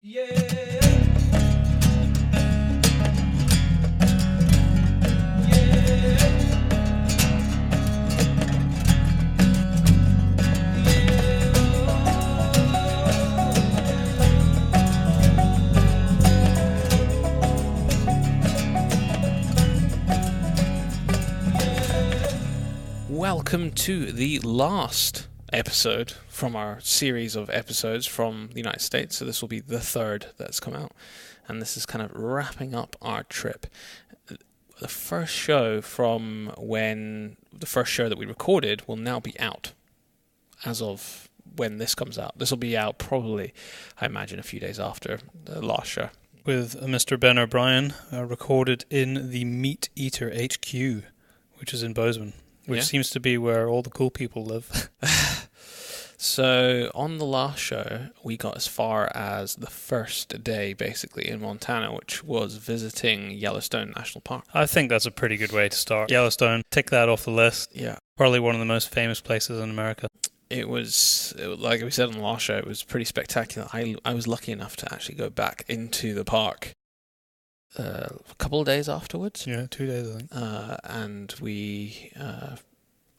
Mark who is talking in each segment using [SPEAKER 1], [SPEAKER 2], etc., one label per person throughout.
[SPEAKER 1] Welcome to the last episode from our series of episodes from the United States. So this will be the third that's come out, and this is kind of wrapping up our trip. The first show that we recorded will now be out as of when this comes out. This will be out probably, I imagine, a few days after the last show.
[SPEAKER 2] With Mr. Ben O'Brien, recorded in the Meat Eater HQ, which is in Bozeman. Which seems to be where all the cool people live.
[SPEAKER 1] So on the last show, we got as far as the first day, basically, in Montana, which was visiting Yellowstone National Park.
[SPEAKER 2] I think that's a pretty good way to start. Yellowstone, tick that off the list.
[SPEAKER 1] Yeah.
[SPEAKER 2] Probably one of the most famous places in America.
[SPEAKER 1] It was, like we said on the last show, it was pretty spectacular. I was lucky enough to actually go back into the park a couple of days afterwards.
[SPEAKER 2] Yeah, 2 days, I think.
[SPEAKER 1] And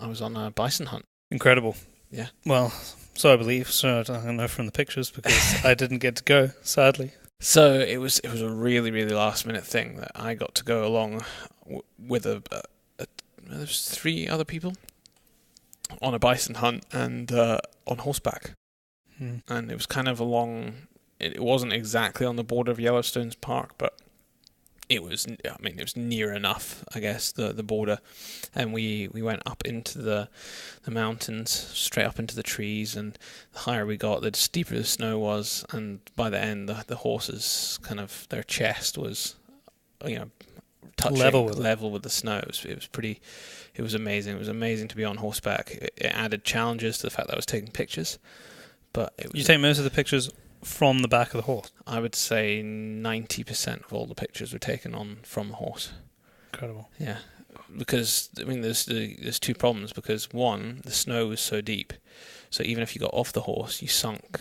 [SPEAKER 1] I was on a bison hunt.
[SPEAKER 2] Incredible.
[SPEAKER 1] Yeah.
[SPEAKER 2] Well, so I believe. So I don't know from the pictures because I didn't get to go, sadly.
[SPEAKER 1] So it was a really, really last minute thing that I got to go along with there's 3 other people on a bison hunt and on horseback. And it was kind of it wasn't exactly on the border of Yellowstone's park, but it was near enough, I guess, the border. And we went up into the mountains, straight up into the trees, and the higher we got, the steeper the snow was, and by the end, the horses, kind of, their chest was, touching level with the snow. It was amazing. It was amazing to be on horseback. It added challenges to the fact that I was taking pictures, but
[SPEAKER 2] You take most of the pictures from the back of the horse?
[SPEAKER 1] I would say 90% of all the pictures were taken from the horse.
[SPEAKER 2] Incredible.
[SPEAKER 1] Yeah, because there's 2 problems. Because one, the snow was so deep, so even if you got off the horse, you sunk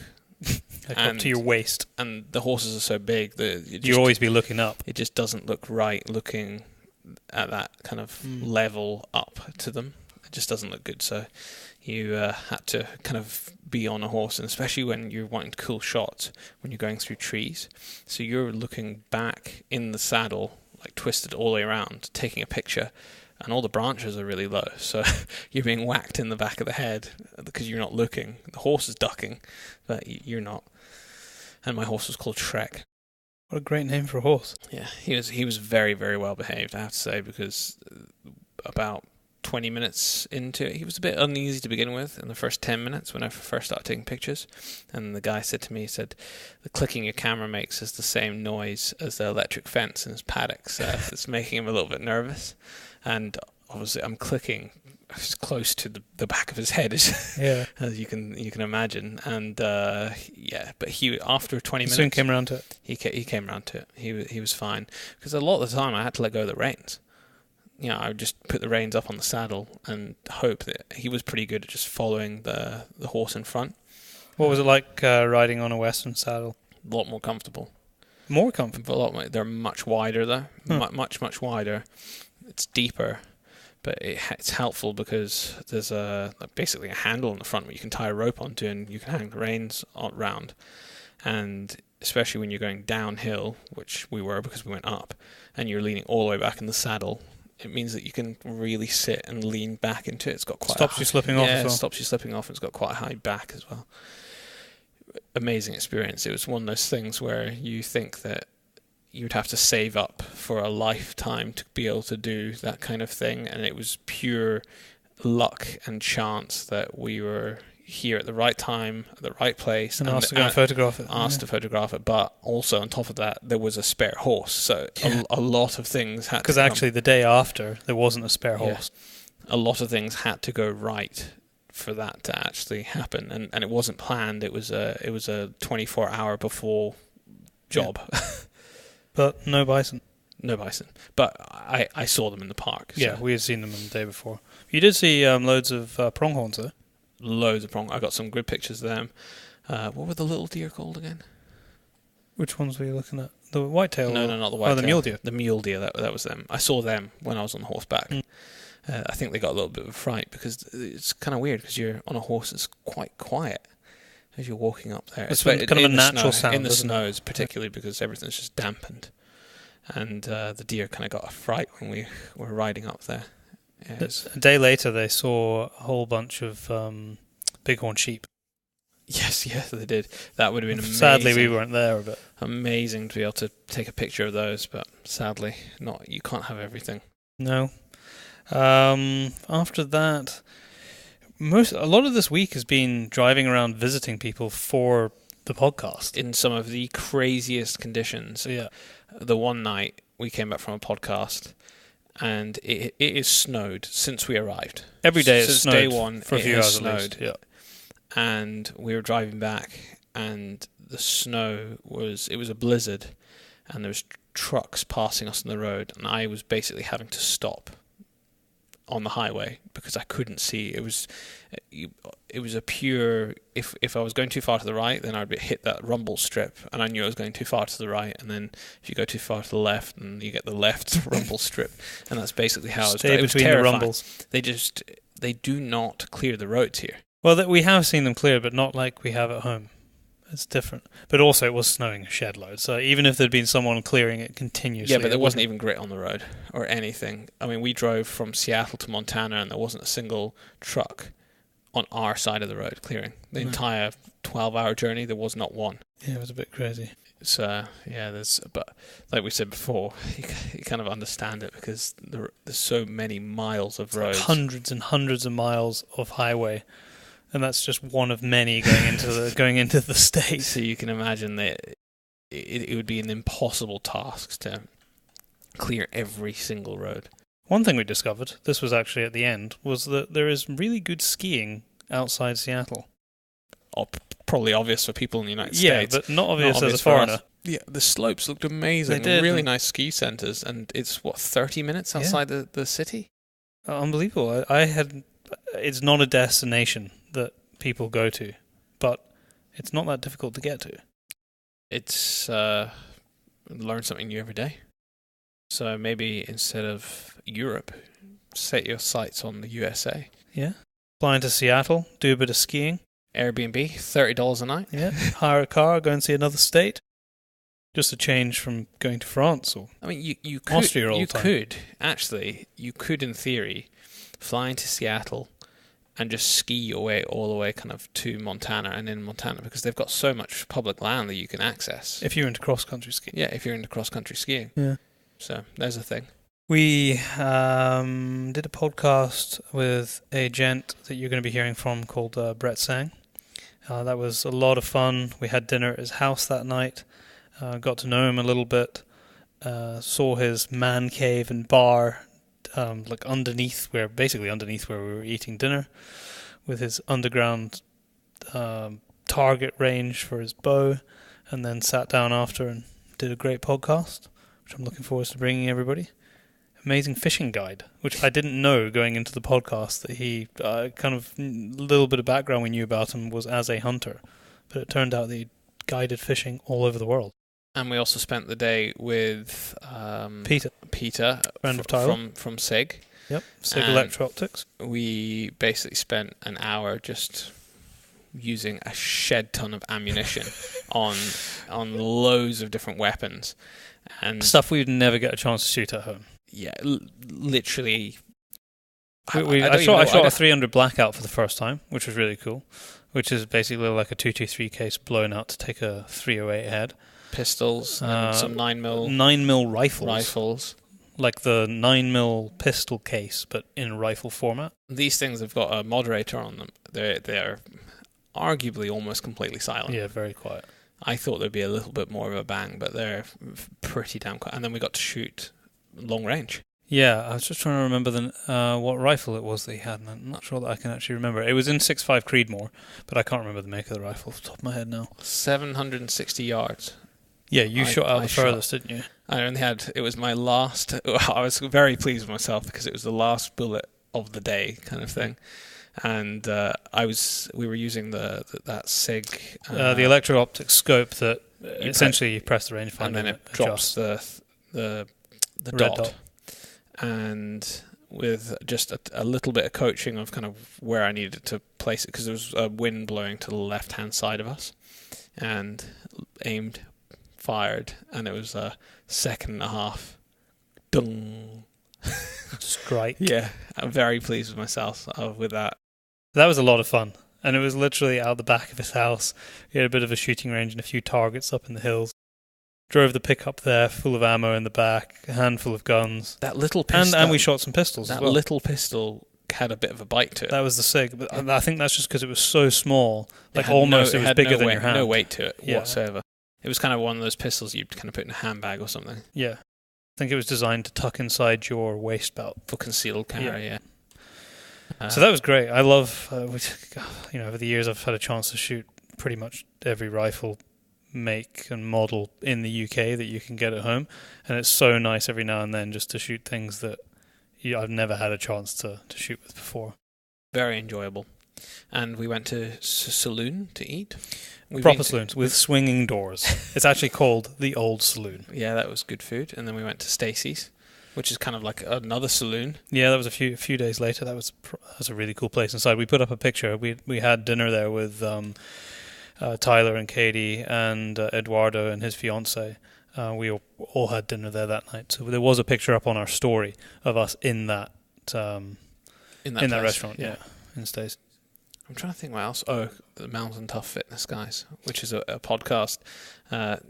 [SPEAKER 2] up to your waist,
[SPEAKER 1] and the horses are so big that
[SPEAKER 2] you'll always be looking up.
[SPEAKER 1] It just doesn't look right looking at that kind of level up to them. It just doesn't look good. So you had to kind of be on a horse, and especially when you're wanting cool shots, when you're going through trees. So you're looking back in the saddle, like twisted all the way around, taking a picture, and all the branches are really low. So you're being whacked in the back of the head because you're not looking. The horse is ducking, but you're not. And my horse was called Shrek.
[SPEAKER 2] What a great name for a horse.
[SPEAKER 1] Yeah, he was very, very well behaved, I have to say, because about 20 minutes into it, he was a bit uneasy to begin with in the first 10 minutes when I first started taking pictures. And the guy said to me, the clicking your camera makes is the same noise as the electric fence in his paddock, so it's making him a little bit nervous. And obviously I'm clicking as close to the back of his head as you can imagine. And but he, after 20 minutes,
[SPEAKER 2] soon came around to it.
[SPEAKER 1] He came around to it. He was fine, because a lot of the time I had to let go of the reins. I would just put the reins up on the saddle and hope that he was pretty good at just following the horse in front.
[SPEAKER 2] What was it like riding on a Western saddle?
[SPEAKER 1] A lot more comfortable.
[SPEAKER 2] More comfortable?
[SPEAKER 1] A lot more. They're much wider, though. Much wider. It's deeper, but it's helpful because there's basically a handle in the front where you can tie a rope onto, and you can hang the reins around. And especially when you're going downhill, which we were because we went up, and you're leaning all the way back in the saddle, it means that you can really sit and lean back into it. It's got quite
[SPEAKER 2] stops you slipping off as well.
[SPEAKER 1] It stops you slipping off. It's got quite a high back as well. Amazing experience. It was one of those things where you think that you'd have to save up for a lifetime to be able to do that kind of thing, and it was pure luck and chance that we were here at the right time, at the right place,
[SPEAKER 2] and asked to go and photograph it.
[SPEAKER 1] To photograph it, but also on top of that, there was a spare horse, so a lot of things had to.
[SPEAKER 2] Because actually, the day after, there wasn't a spare horse.
[SPEAKER 1] A lot of things had to go right for that to actually happen, and it wasn't planned. It was a 24-hour before job.
[SPEAKER 2] Yeah. But no bison.
[SPEAKER 1] No bison. But I saw them in the park. So.
[SPEAKER 2] Yeah, we had seen them the day before. You did see loads of pronghorns, though.
[SPEAKER 1] Loads of prong. I got some good pictures of them. What were the little deer called again?
[SPEAKER 2] Which ones were you looking at? The whitetail?
[SPEAKER 1] No, not the whitetail.
[SPEAKER 2] Oh, the mule deer.
[SPEAKER 1] The mule deer, that was them. I saw them when I was on horseback. I think they got a little bit of a fright because it's kind of weird because you're on a horse that's quite quiet as you're walking up there.
[SPEAKER 2] It's kind of a natural sound.
[SPEAKER 1] In the snows, particularly because everything's just dampened. And the deer kind of got a fright when we were riding up there. Yeah,
[SPEAKER 2] a day later, they saw a whole bunch of bighorn sheep.
[SPEAKER 1] Yes, they did. That would have been amazing.
[SPEAKER 2] Sadly, we weren't there, but
[SPEAKER 1] amazing to be able to take a picture of those. But sadly, not. You can't have everything.
[SPEAKER 2] No. After that, a lot of this week has been driving around visiting people for the podcast
[SPEAKER 1] in some of the craziest conditions.
[SPEAKER 2] Yeah.
[SPEAKER 1] The one night we came back from a podcast, and it is snowed since we arrived.
[SPEAKER 2] Every day it's
[SPEAKER 1] since
[SPEAKER 2] snowed
[SPEAKER 1] day one.
[SPEAKER 2] For a few hours
[SPEAKER 1] snowed.
[SPEAKER 2] At least. Yeah.
[SPEAKER 1] And we were driving back, and the snow was a blizzard, and there was trucks passing us on the road, and I was basically having to stop on the highway because I couldn't see. It was a pure. If I was going too far to the right, then I'd hit that rumble strip, and I knew I was going too far to the right. And then if you go too far to the left, and you get the left rumble strip, and that's basically how
[SPEAKER 2] Stay
[SPEAKER 1] it was
[SPEAKER 2] between
[SPEAKER 1] terrifying.
[SPEAKER 2] the rumbles.
[SPEAKER 1] They do not clear the roads here.
[SPEAKER 2] Well, we have seen them clear, but not like we have at home. It's different. But also, it was snowing a shed load, so even if there'd been someone clearing it continuously...
[SPEAKER 1] Yeah, but there wasn't even grit on the road or anything. I mean, we drove from Seattle to Montana, and there wasn't a single truck on our side of the road clearing. The entire 12-hour journey, there was not one.
[SPEAKER 2] Yeah, it was a bit crazy.
[SPEAKER 1] So, but like we said before, you kind of understand it because there's so many miles of roads.
[SPEAKER 2] Hundreds and hundreds of miles of highway. And that's just one of many going into the state.
[SPEAKER 1] So you can imagine that it would be an impossible task to clear every single road.
[SPEAKER 2] One thing we discovered, this was actually at the end, was that there is really good skiing outside Seattle.
[SPEAKER 1] Oh, probably obvious for people in the United States.
[SPEAKER 2] Yeah, but not obvious as a foreigner.
[SPEAKER 1] Yeah, the slopes looked amazing.
[SPEAKER 2] They did.
[SPEAKER 1] Really nice ski centres, and it's 30 minutes outside the city.
[SPEAKER 2] Unbelievable. It's not a destination that people go to, but it's not that difficult to get to.
[SPEAKER 1] It's learn something new every day. So maybe instead of Europe, set your sights on the USA.
[SPEAKER 2] Yeah. Flying to Seattle, do a bit of skiing.
[SPEAKER 1] Airbnb, $30 a night.
[SPEAKER 2] Yeah. Hire a car, go and see another state. Just a change from going to France or
[SPEAKER 1] you could,
[SPEAKER 2] Austria all the time.
[SPEAKER 1] You could in theory fly into Seattle and just ski your way all the way kind of to Montana and in Montana because they've got so much public land that you can access.
[SPEAKER 2] If you're into cross-country skiing.
[SPEAKER 1] Yeah, if you're into cross-country skiing.
[SPEAKER 2] Yeah.
[SPEAKER 1] So there's a thing.
[SPEAKER 2] We did a podcast with a gent that you're going to be hearing from called Brett Sang. That was a lot of fun. We had dinner at his house that night. Got to know him a little bit. Saw his man cave and bar underneath where we were eating dinner, with his underground target range for his bow, and then sat down after and did a great podcast, which I'm looking forward to bringing everybody. Amazing fishing guide, which I didn't know going into the podcast that he kind of little bit of background we knew about him was as a hunter, but it turned out that he guided fishing all over the world.
[SPEAKER 1] And we also spent the day with
[SPEAKER 2] Peter, friend of Tyler
[SPEAKER 1] from SIG.
[SPEAKER 2] Yep, SIG Electro-Optics.
[SPEAKER 1] We basically spent an hour just using a shed ton of ammunition on loads of different weapons and
[SPEAKER 2] stuff we'd never get a chance to shoot at home.
[SPEAKER 1] Yeah, literally.
[SPEAKER 2] I shot a 300 blackout for the first time, which was really cool. Which is basically like a 223 case blown out to take a 308 head.
[SPEAKER 1] Pistols and some 9mm
[SPEAKER 2] 9mm rifles.
[SPEAKER 1] Rifles.
[SPEAKER 2] Like the 9mm pistol case, but in rifle format.
[SPEAKER 1] These things have got a moderator on them. They're arguably almost completely silent.
[SPEAKER 2] Yeah, very quiet.
[SPEAKER 1] I thought there'd be a little bit more of a bang, but they're pretty damn quiet. And then we got to shoot long range.
[SPEAKER 2] Yeah, I was just trying to remember what rifle it was that he had, and I'm not sure that I can actually remember. It was in 6.5 Creedmoor, but I can't remember the make of the rifle off the top of my head now.
[SPEAKER 1] 760 yards.
[SPEAKER 2] Yeah, you shot out the furthest, didn't you?
[SPEAKER 1] I only had, it was my last, I was very pleased with myself because it was the last bullet of the day kind of thing. And we were using that SIG...
[SPEAKER 2] the electro-optic scope that essentially you press the rangefinder
[SPEAKER 1] and then it drops the
[SPEAKER 2] red
[SPEAKER 1] dot. And with just a little bit of coaching of kind of where I needed to place it, because there was a wind blowing to the left-hand side of us, and aimed, fired, and it was a second and a half. Dung.
[SPEAKER 2] Strike.
[SPEAKER 1] Yeah, I'm very pleased with myself with that.
[SPEAKER 2] That was a lot of fun. And it was literally out the back of his house. He had a bit of a shooting range and a few targets up in the hills. Drove the pickup there, full of ammo in the back, a handful of guns.
[SPEAKER 1] That little pistol.
[SPEAKER 2] And we shot some pistols as well.
[SPEAKER 1] That little pistol had a bit of a bite to it.
[SPEAKER 2] That was the SIG. But I think that's just because it was so small. Like almost it was bigger than your hand.
[SPEAKER 1] No weight to it whatsoever. It was kind of one of those pistols you'd kind of put in a handbag or something.
[SPEAKER 2] Yeah. I think it was designed to tuck inside your waist belt.
[SPEAKER 1] For concealed carry, yeah.
[SPEAKER 2] So that was great. I love, over the years I've had a chance to shoot pretty much every rifle make and model in the UK that you can get at home, and it's so nice every now and then just to shoot things that I've never had a chance to shoot with before.
[SPEAKER 1] Very enjoyable. And we went to Saloon to eat.
[SPEAKER 2] Proper saloons with swinging doors. It's actually called the Old Saloon.
[SPEAKER 1] Yeah, that was good food. And then we went to Stacey's, which is kind of like another saloon.
[SPEAKER 2] Yeah, that was a few days later. That was a really cool place inside. We put up a picture. We had dinner there with Tyler and Katie and Eduardo and his fiance. We all had dinner there that night. So there was a picture up on our story of us in that restaurant. Yeah, in Stacey.
[SPEAKER 1] I'm trying to think what else. Oh, the Mountain Tough Fitness guys, which is a podcast.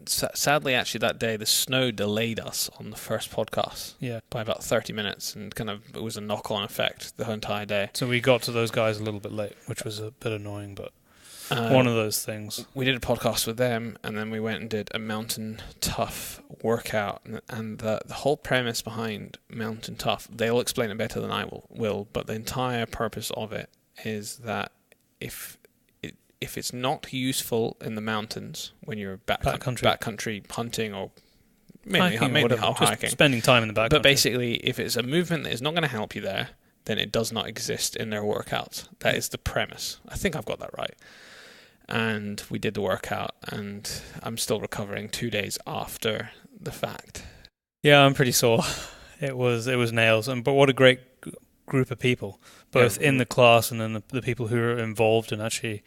[SPEAKER 1] Sadly, actually, that day the snow delayed us on the first podcast by about 30 minutes, and kind of it was a knock-on effect the entire day.
[SPEAKER 2] So we got to those guys a little bit late, which was a bit annoying, but one of those things.
[SPEAKER 1] We did a podcast with them, and then we went and did a Mountain Tough workout, and the whole premise behind Mountain Tough, they'll explain it better than I will, but the entire purpose of it is that if it's not useful in the mountains when you're backcountry hunting or mainly hiking,
[SPEAKER 2] spending time in the backcountry.
[SPEAKER 1] But basically, if it's a movement that is not going to help you there, then it does not exist in their workouts. That is the premise. I think I've got that right. And we did the workout, and I'm still recovering 2 days after the fact.
[SPEAKER 2] Yeah, I'm pretty sore. It was nails, but what a great group of people, both in the class and then the people who are involved in actually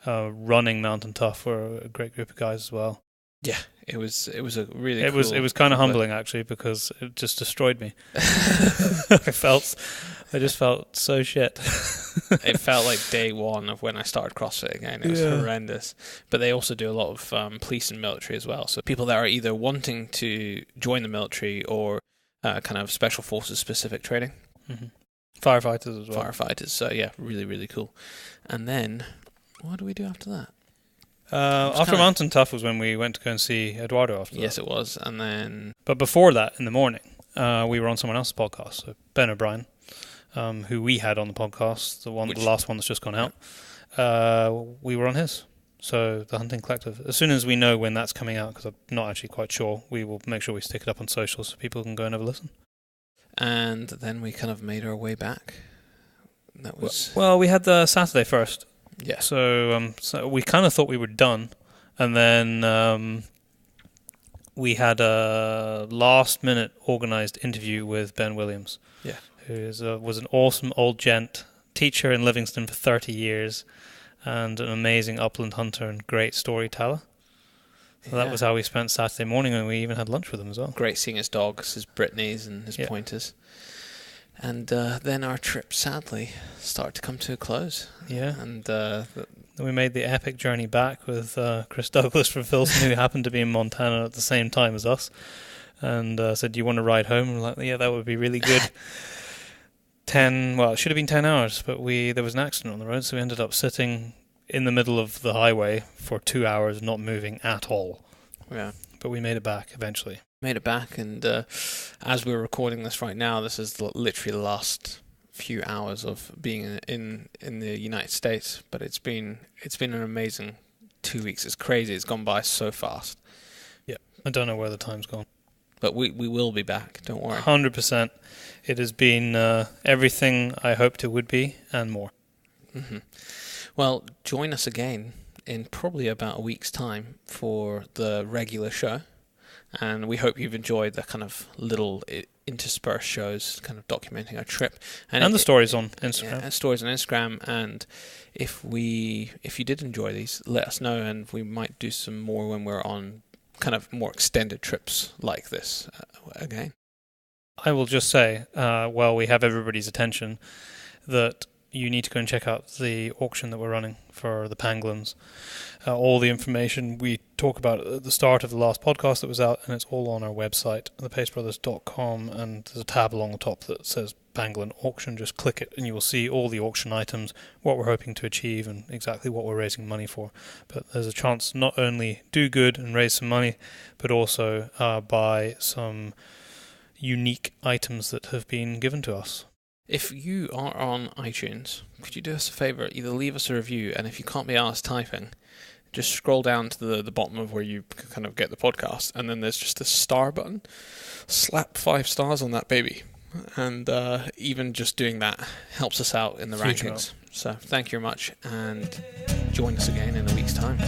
[SPEAKER 2] running Mountain Tough were a great group of guys as well.
[SPEAKER 1] Yeah, it was a really
[SPEAKER 2] it
[SPEAKER 1] cool
[SPEAKER 2] was kind of humbling actually, because it just destroyed me. I just felt so shit.
[SPEAKER 1] It felt like day one of when I started CrossFit again. It was horrendous. But they also do a lot of police and military as well. So people that are either wanting to join the military or kind of special forces specific training.
[SPEAKER 2] Mm-hmm. Firefighters as well.
[SPEAKER 1] Firefighters. So yeah, really, really cool. And then, what do we do after that?
[SPEAKER 2] After Mountain Tough was when we went to go and see Eduardo after that.
[SPEAKER 1] Yes, it was. And then...
[SPEAKER 2] But before that, in the morning, we were on someone else's podcast, so Ben O'Brien, who we had on the podcast, the last one that's just gone out. We were on his. So the Hunting Collective. As soon as we know when that's coming out, because I'm not actually quite sure, we will make sure we stick it up on socials so people can go and have a listen.
[SPEAKER 1] And then we kind of made our way back. That was...
[SPEAKER 2] Well, we had the Saturday first.
[SPEAKER 1] Yeah.
[SPEAKER 2] So we kind of thought we were done, and then we had a last-minute organised interview with Ben Williams.
[SPEAKER 1] Yeah.
[SPEAKER 2] Who was an awesome old gent, teacher in Livingston for 30 years, and an amazing upland hunter and great storyteller. So that was how we spent Saturday morning, and we even had lunch with him as well.
[SPEAKER 1] Great seeing his dogs, his Brittany's and his pointers. And then our trip, sadly, started to come to a close.
[SPEAKER 2] Yeah.
[SPEAKER 1] And
[SPEAKER 2] then we made the epic journey back with Chris Douglas from Filson, who happened to be in Montana at the same time as us, and said, "Do you want to ride home?" And we're like, "Yeah, that would be really good." It should have been 10 hours, but there was an accident on the road, so we ended up sitting in the middle of the highway for 2 hours, not moving at all.
[SPEAKER 1] Yeah.
[SPEAKER 2] But we made it back eventually.
[SPEAKER 1] Made it back, and as we're recording this right now, this is literally the last few hours of being in the United States. But it's been an amazing 2 weeks. It's crazy. It's gone by so fast.
[SPEAKER 2] Yeah, I don't know where the time's gone.
[SPEAKER 1] But we will be back. Don't worry.
[SPEAKER 2] 100%. It has been everything I hoped it would be and more.
[SPEAKER 1] Mm-hmm. Well, join us again in probably about a week's time for the regular show. And we hope you've enjoyed the kind of little interspersed shows, kind of documenting our trip,
[SPEAKER 2] and the stories on Instagram.
[SPEAKER 1] Yeah, and stories on Instagram. And if you did enjoy these, let us know, and we might do some more when we're on kind of more extended trips like this again.
[SPEAKER 2] I will just say, while we have everybody's attention, that you need to go and check out the auction that we're running for the pangolins. All the information we talk about at the start of the last podcast that was out, and it's all on our website, thepacebrothers.com, and there's a tab along the top that says Pangolin Auction. Just click it and you will see all the auction items, what we're hoping to achieve, and exactly what we're raising money for. But there's a chance to not only do good and raise some money, but also buy some unique items that have been given to us.
[SPEAKER 1] If you are on iTunes, could you do us a favour? Either leave us a review, and if you can't be arsed typing, just scroll down to the bottom of where you kind of get the podcast, and then there's just a star button. Slap 5 stars on that baby. And even just doing that helps us out in the rankings. So thank you very much, and join us again in a week's time.